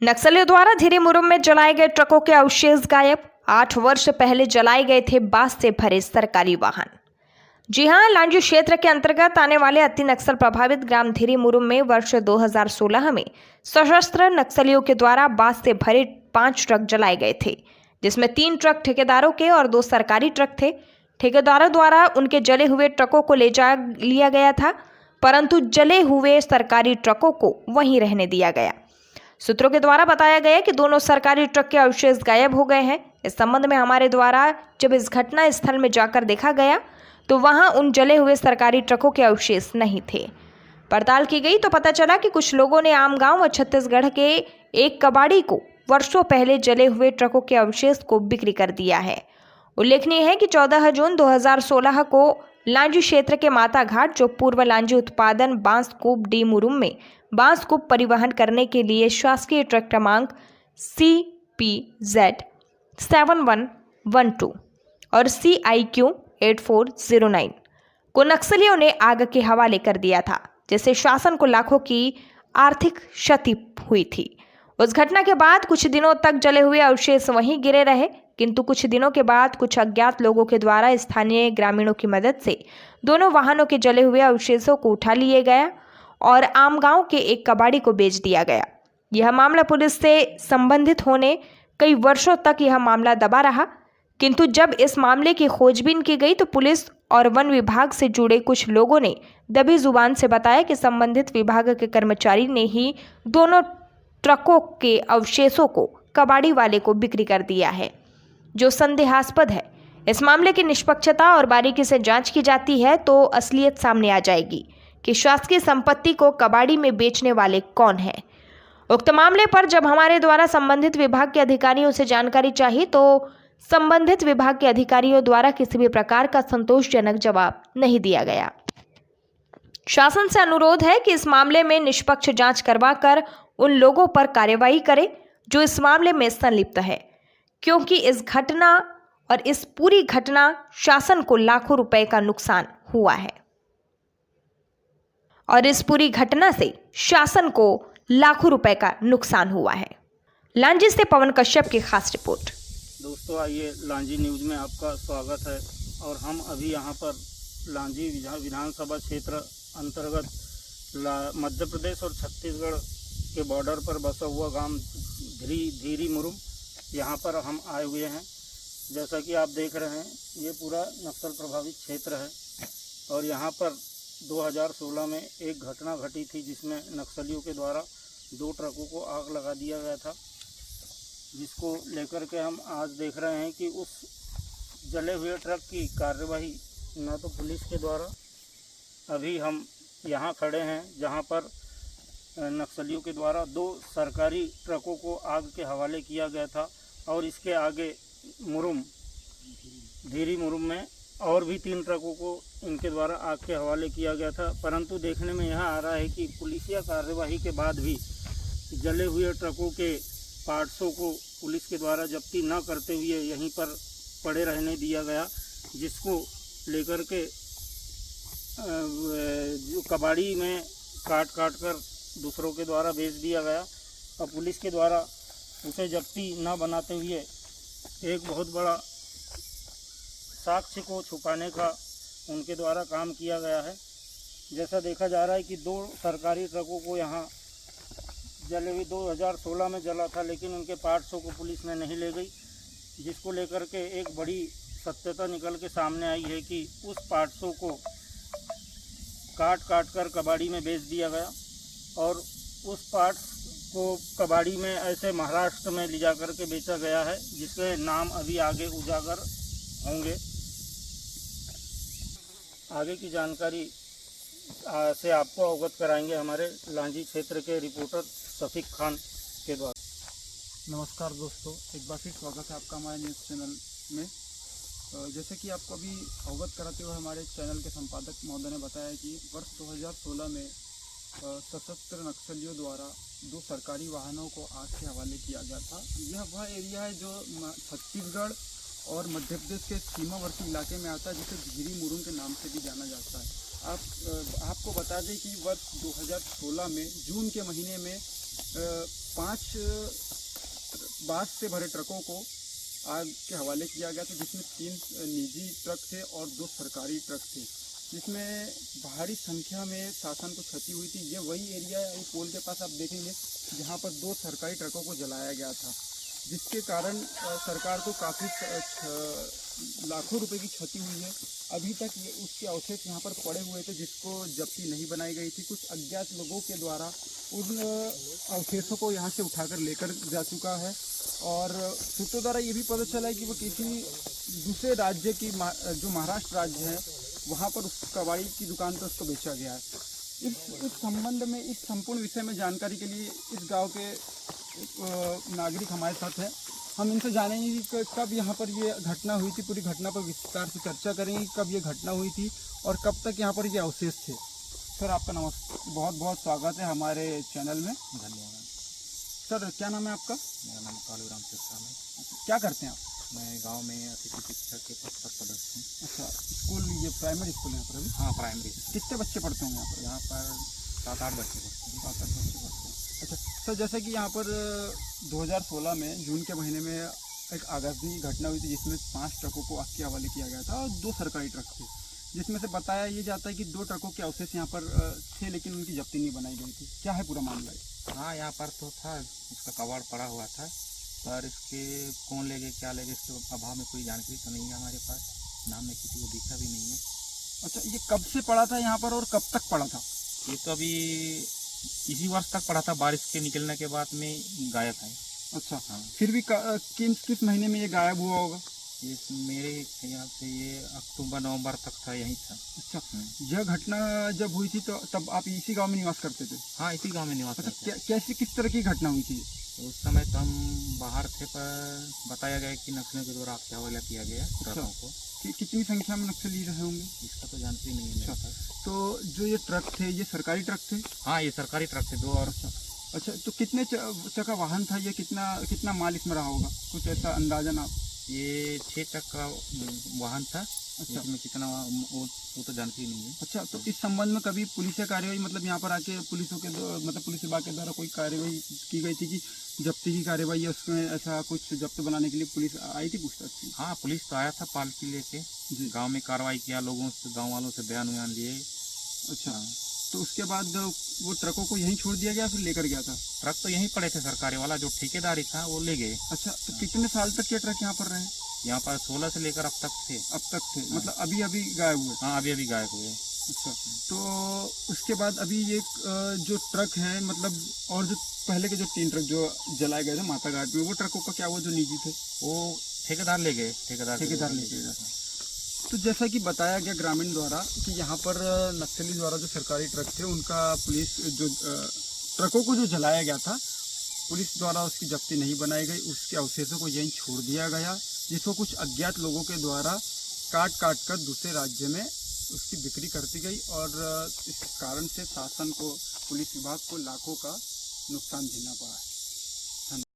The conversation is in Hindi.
नक्सलियों द्वारा धीरे मुरुम में जलाए गए ट्रकों के अवशेष गायब। 8 वर्ष पहले जलाए गए थे बांस से भरे सरकारी वाहन। जी हां, लांजी क्षेत्र के अंतर्गत आने वाले अति नक्सल प्रभावित ग्राम धीरे मुरुम में वर्ष 2016 में सशस्त्र नक्सलियों के द्वारा बांस से भरे 5 ट्रक जलाए गए थे, जिसमें 3 ट्रक ठेकेदारों के और 2 सरकारी ट्रक थे। ठेकेदारों द्वारा उनके जले हुए ट्रकों को ले जा लिया गया था, परंतु जले हुए सरकारी ट्रकों को वहीं रहने दिया गया। सूत्रों के द्वारा बताया गया कि दोनों सरकारी ट्रक के अवशेष गायब हो गए हैं। इस संबंध में हमारे द्वारा जब इस घटना स्थल में जाकर देखा गया तो वहां उन जले हुए सरकारी ट्रकों के अवशेष नहीं थे। पड़ताल की गई तो पता चला कि कुछ लोगों ने आमगांव व छत्तीसगढ़ के एक कबाड़ी को वर्षों पहले जले हुए ट्रकों के अवशेष को बिक्री कर दिया है। उल्लेखनीय है कि 14 जून 2016 को लांजी क्षेत्र के माता घाट, जो पूर्व लांजी उत्पादन बांस कूप डी मुरुम में बांस कूप परिवहन करने के लिए शासकीय ट्रक क्रमांक CPZ 7112 और CIQ 8409 को नक्सलियों ने आग के हवाले कर दिया था, जिससे शासन को लाखों की आर्थिक क्षति हुई थी। उस घटना के बाद कुछ दिनों तक जले हुए अवशेष वहीं गिरे रहे, किंतु कुछ दिनों के बाद कुछ अज्ञात लोगों के द्वारा स्थानीय ग्रामीणों की मदद से दोनों वाहनों के जले हुए अवशेषों को उठा लिए गया और आमगांव के एक कबाड़ी को बेच दिया गया। यह मामला पुलिस से संबंधित होने कई वर्षों तक यह मामला दबा रहा, किंतु जब इस मामले की खोजबीन की गई तो पुलिस और वन विभाग से जुड़े कुछ लोगों ने दबी जुबान से बताया कि संबंधित विभाग के कर्मचारी ने ही दोनों ट्रकों के अवशेषों को कबाड़ी वाले को बिक्री कर दिया है, जो संदेहास्पद है। इस मामले की निष्पक्षता और बारीकी से जांच की जाती है तो असलियत सामने आ जाएगी कि शासकीय संपत्ति को कबाड़ी में बेचने वाले कौन हैं। उक्त मामले पर जब हमारे द्वारा संबंधित विभाग के अधिकारियों से जानकारी चाहिए तो संबंधित विभाग के अधिकारियों द्वारा किसी भी प्रकार का संतोषजनक जवाब नहीं दिया गया। शासन से अनुरोध है कि इस मामले में निष्पक्ष जांच करवाकर उन लोगों पर कार्रवाई करे जो इस मामले में संलिप्त है, क्योंकि इस घटना और इस पूरी घटना शासन को लाखों रुपए का नुकसान हुआ है और इस पूरी घटना से शासन को लाखों रुपए का नुकसान हुआ है। लांजी से पवन कश्यप की खास रिपोर्ट। दोस्तों, आइए लांजी न्यूज़ में आपका स्वागत है और हम अभी यहाँ पर लांजी विधानसभा क्षेत्र अंतर्गत मध्य प्रदेश और छत्तीसगढ़ के बॉर्डर पर बसा हुआ गांव धीरी मुरुम, यहाँ पर हम आए हुए हैं। जैसा कि आप देख रहे हैं, ये पूरा नक्सल प्रभावित क्षेत्र है और यहाँ पर 2016 में एक घटना घटी थी जिसमें नक्सलियों के द्वारा 2 ट्रकों को आग लगा दिया गया था, जिसको लेकर के हम आज देख रहे हैं कि उस जले हुए ट्रक की कार्यवाही न तो पुलिस के द्वारा, अभी हम यहाँ खड़े हैं जहाँ पर नक्सलियों के द्वारा 2 सरकारी ट्रकों को आग के हवाले किया गया था और इसके आगे धीरी मुरुम में और भी 3 ट्रकों को इनके द्वारा आग के हवाले किया गया था। परंतु देखने में यह आ रहा है कि पुलिसिया कार्यवाही के बाद भी जले हुए ट्रकों के पार्ट्सों को पुलिस के द्वारा जब्ती न करते हुए यहीं पर पड़े रहने दिया गया, जिसको लेकर के जो कबाड़ी में काट कर दूसरों के द्वारा बेच दिया गया और पुलिस के द्वारा उसे जब्ती न बनाते हुए एक बहुत बड़ा साक्ष्य को छुपाने का उनके द्वारा काम किया गया है। जैसा देखा जा रहा है कि 2 सरकारी ट्रकों को यहाँ जले हुए 2016 में जला था, लेकिन उनके पार्ट्सों को पुलिस ने नहीं ले गई, जिसको लेकर के एक बड़ी सत्यता निकल के सामने आई है कि उस पार्ट्सों को काट कर कबाड़ी में बेच दिया गया और उस पार्ट्स को कबाड़ी में ऐसे महाराष्ट्र में ले जा कर के बेचा गया है, जिसके नाम अभी आगे उजागर होंगे। आगे की जानकारी से आपको अवगत कराएंगे हमारे लांजी क्षेत्र के रिपोर्टर शफीक खान के द्वारा। नमस्कार दोस्तों, एक बार फिर स्वागत है आपका हमारे न्यूज़ चैनल में। जैसे कि आपको अभी अवगत कराते हुए हमारे चैनल के संपादक महोदय ने बताया कि वर्ष 2016 में सशस्त्र नक्सलियों द्वारा 2 सरकारी वाहनों को आग के हवाले किया गया था। यह वह एरिया है जो छत्तीसगढ़ और मध्य प्रदेश के सीमावर्ती इलाके में आता है, जिसे धीरी मुरुम के नाम से भी जाना जाता है। आपको बता दें कि वर्ष 2016 में जून के महीने में 5 बांस से भरे ट्रकों को आग के हवाले किया गया था, जिसमें 3 निजी ट्रक थे और 2 सरकारी ट्रक थे, जिसमें भारी संख्या में शासन को क्षति हुई थी। ये वही एरिया है, पोल के पास आप देखेंगे, जहाँ पर 2 सरकारी ट्रकों को जलाया गया था, जिसके कारण सरकार को काफ़ी लाखों रुपए की क्षति हुई है। अभी तक ये उसके अवशेष यहाँ पर पड़े हुए थे, जिसको जब्ती नहीं बनाई गई थी। कुछ अज्ञात लोगों के द्वारा उन अवशेषों को यहाँ से उठाकर लेकर जा चुका है, और सूत्रों द्वारा ये भी पता चला है कि वो किसी दूसरे राज्य की जो महाराष्ट्र राज्य है, वहाँ पर उस कबाड़ी की दुकान पर उसको बेचा गया है। इस संबंध में, इस संपूर्ण विषय में जानकारी के लिए इस गांव के नागरिक हमारे साथ हैं। हम इनसे जानेंगे कि कब यहाँ पर ये घटना हुई थी, पूरी घटना पर विस्तार से चर्चा करेंगे, कब ये घटना हुई थी और कब तक यहाँ पर ये अवशेष थे। सर, आपका नमस्कार, बहुत बहुत स्वागत है हमारे चैनल में। धन्यवाद। सर, क्या नाम है आपका? मेरा नाम कालूराम शेषराम है। क्या करते हैं आप? मैं गांव में अतिथि शिक्षक के पद पर पदस्थ हूँ। अच्छा, स्कूल, ये प्राइमरी स्कूल है यहाँ पर अभी? हाँ, प्राइमरी। कितने बच्चे पढ़ते हैं यहाँ पर? यहाँ पर 7-8 बच्चे पढ़ते हैं। 7-8 बच्चे पढ़ते हैं। अच्छा सर, जैसे कि यहाँ पर 2016 में जून के महीने में एक आगजनी घटना हुई थी, जिसमें 5 ट्रकों को आग के हवाले किया गया था और 2 सरकारी ट्रक थे, जिसमें से बताया ये जाता है कि 2 ट्रकों के अवशेष यहाँ पर थे, लेकिन उनकी जब्ती नहीं बनाई गई थी। क्या है पूरा मामला है? हाँ, यहाँ पर तो था, उसका कबाड़ पड़ा हुआ था, पर इसके कौन ले गए, क्या ले गए, इसके अभाव में कोई जानकारी तो नहीं है हमारे पास। नाम में किसी को दिखा भी नहीं है। अच्छा, ये कब से पड़ा था यहाँ पर और कब तक पड़ा था? ये तो अभी इसी वर्ष तक पड़ा था, बारिश के निकलने के बाद में गायब है। अच्छा, हाँ, फिर भी किस महीने में ये गायब हुआ होगा? ये मेरे ख्याल से ये अक्टूबर-नवंबर तक था, यही था। अच्छा, यह घटना जब हुई थी तो तब आप इसी गांव में निवास करते थे? हाँ, इसी गांव में निवास अच्छा, करते थे। कैसी, किस तरह की घटना हुई थी? उस समय तो हम बाहर थे, पर बताया गया कि नक्सलियों के द्वारा आपके हवाले किया गया ट्रकों को। कितनी संख्या में नक्सली रहे होंगे? इसका तो जानकारी नहीं है मेरे पास। तो जो ये ट्रक थे, ये सरकारी ट्रक थे? हाँ, ये सरकारी ट्रक थे 2। और अच्छा, तो कितने चक्का वाहन था ये? कितना माल इसमें रहा होगा? कुछ ऐसा अंदाजन आप? ये 6 चक्का वाहन था। अच्छा, इसमें कितना वो तो जानकारी नहीं है। अच्छा, तो इस संबंध में कभी पुलिस कार्रवाई, मतलब यहाँ पर आके पुलिस विभाग के द्वारा कोई कार्रवाई की गई थी कि जब्ती की कार्रवाई है, उसमें ऐसा कुछ जब्त बनाने के लिए पुलिस आई थी पूछताछ की? हाँ, पुलिस तो आया था पालकी लेके, गांव में कार्रवाई किया, लोगों से, गांव वालों से बयान लिए। अच्छा, तो उसके बाद वो ट्रकों को यहीं छोड़ दिया गया, फिर लेकर गया था? ट्रक तो यहीं पड़े थे, सरकारी वाला जो ठेकेदारी था वो ले गए। अच्छा, तो कितने साल तक ये ट्रक यहाँ पर रहे? यहाँ पर 16 से लेकर अब तक थे। अब तक थे, मतलब अभी अभी गायब हुए? हाँ, अभी गायब हुए। अच्छा, तो उसके बाद अभी ये जो ट्रक है, मतलब और जो पहले के जो 3 ट्रक जो जलाए गए थे माता घाट में, वो ट्रकों का क्या हुआ जो निजी थे? वो ठेकेदार ले गए। ठेकेदार ले गए। तो जैसा कि बताया गया ग्रामीण द्वारा कि यहाँ पर नक्सली द्वारा जो सरकारी ट्रक थे, उनका पुलिस जो ट्रकों को जो जलाया गया था, पुलिस द्वारा उसकी जब्ती नहीं बनाई गई, उसके अवशेषों को यहीं छोड़ दिया गया, जिसको कुछ अज्ञात लोगों के द्वारा काट कर दूसरे राज्य में उसकी बिक्री करती गई, और इस कारण से शासन को, पुलिस विभाग को लाखों का नुकसान झेलना पड़ा है।